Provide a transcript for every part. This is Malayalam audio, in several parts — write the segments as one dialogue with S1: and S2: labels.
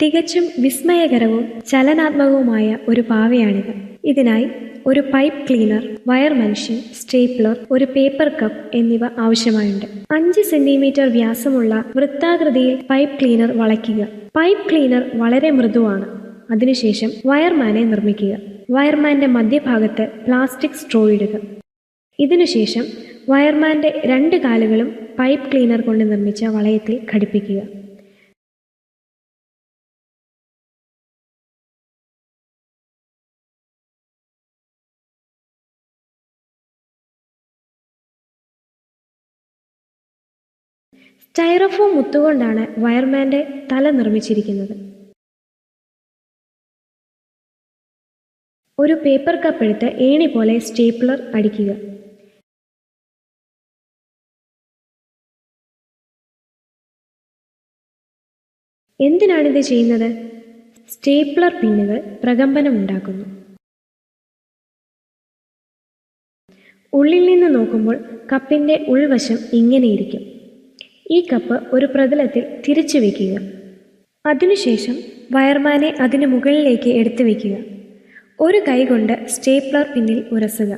S1: തികച്ചും വിസ്മയകരവും ചലനാത്മകവുമായ ഒരു പാവയാണിത്. ഇതിനായി ഒരു പൈപ്പ് ക്ലീനർ, വയർ മനുഷ്യൻ, സ്റ്റേപ്ലർ, ഒരു പേപ്പർ കപ്പ് എന്നിവ ആവശ്യമായുണ്ട്. 5 സെന്റിമീറ്റർ വ്യാസമുള്ള വൃത്താകൃതിയിൽ പൈപ്പ് ക്ലീനർ വളയ്ക്കുക. പൈപ്പ് ക്ലീനർ വളരെ മൃദുവാണ്. അതിനുശേഷം വയർമാനെ നിർമ്മിക്കുക. വയർമാന്റെ മധ്യഭാഗത്ത് പ്ലാസ്റ്റിക് സ്ട്രോ ഇടുക. ഇതിനുശേഷം വയർമാന്റെ 2 കാലുകളും പൈപ്പ് ക്ലീനർ കൊണ്ട് നിർമ്മിച്ച വളയത്തിൽ ഘടിപ്പിക്കുക. സ്റ്റൈറോഫോം മുത്തുകൊണ്ടാണ് വയർമാന്റെ തല നിർമ്മിച്ചിരിക്കുന്നത്. ഒരു പേപ്പർ കപ്പ് എടുത്ത് ഏണി പോലെ സ്റ്റേപ്ലർ അടിക്കുക. എന്തിനാണിത് ചെയ്യുന്നത്? സ്റ്റേപ്ലർ പിന്നുകൾ പ്രകമ്പനം ഉണ്ടാക്കുന്നു. ഉള്ളിൽ നിന്ന് നോക്കുമ്പോൾ കപ്പിന്റെ ഉൾവശം ഇങ്ങനെയിരിക്കും. ഈ കപ്പ് ഒരു പ്രതലത്തിൽ തിരിച്ചു വയ്ക്കുക. അതിനുശേഷം വയർമാനെ അതിന് മുകളിലേക്ക് എടുത്തു വയ്ക്കുക. ഒരു കൈ കൊണ്ട് സ്റ്റേപ്ലർ പിന്നിൽ ഉരസുക.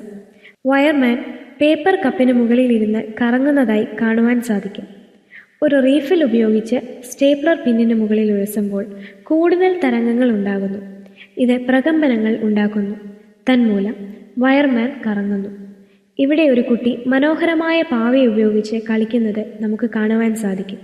S1: വയർമാൻ പേപ്പർ കപ്പിന് മുകളിലിരുന്ന് കറങ്ങുന്നതായി കാണുവാൻ സാധിക്കും. ഒരു റീഫിൽ ഉപയോഗിച്ച് സ്റ്റേപ്ലർ പിന്നിന് മുകളിൽ ഉരസുമ്പോൾ കൂടുതൽ തരംഗങ്ങൾ ഉണ്ടാകുന്നു. ഇത് പ്രകമ്പനങ്ങൾ ഉണ്ടാക്കുന്നു. തന്മൂലം വയർമാൻ കറങ്ങുന്നു. ഇവിടെ ഒരു കുട്ടി മനോഹരമായ പാവ ഉപയോഗിച്ച് കളിക്കുന്നത് നമുക്ക് കാണുവാൻ സാധിക്കും.